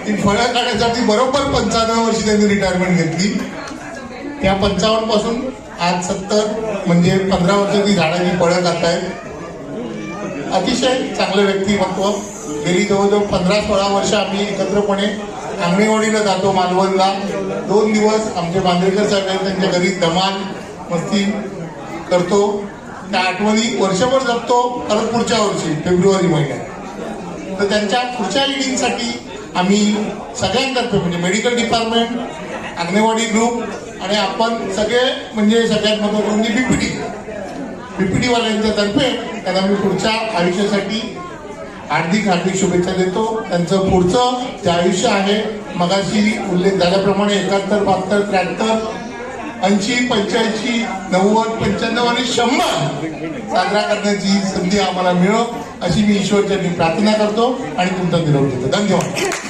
ती फळं काढण्यासाठी बरोबर 55 वर्षी त्यांनी रिटायरमेंट घेतली. त्या 55 पासून आज 70 म्हणजे 15 वर्ष ती झाडाची फळं खातायत. अतिशय चांगलं व्यक्तिमत्व. गेली जवळजवळ 15-16 वर्ष आम्ही एकत्रपणे आंगणेवाडीला जातो मालवणला. 2 दिवस आमचे बांदेकर साहेब आहेत, त्यांच्या घरी धमाल मस्ती करतो. त्या आठवणी वर्षभर जपतो. परत पुढच्या वर्षी फेब्रुवारी महिन्यात. तर त्यांच्या पुढच्या लिडिंगसाठी आम्ही सगळ्यांतर्फे म्हणजे मेडिकल डिपार्टमेंट, आंगणेवाडी ग्रुप आणि आपण सगळे म्हणजे सगळ्यात महत्त्वाचं म्हणजे बीपीटी वाल्यांच्या तर्फे त्यांना मी पुढच्या आयुष्यासाठी हार्दिक शुभेच्छा देतो. त्यांचं पुढचं जे आयुष्य आहे मगाशी उल्लेख झाल्याप्रमाणे 71, 72, 73, 80, 85, 90, 95 आणि 100 साजरा करण्याची संधी आम्हाला मिळो अशी मी ईश्वरचरणी प्रार्थना करतो आणि तुमचा निरोप देतो. धन्यवाद.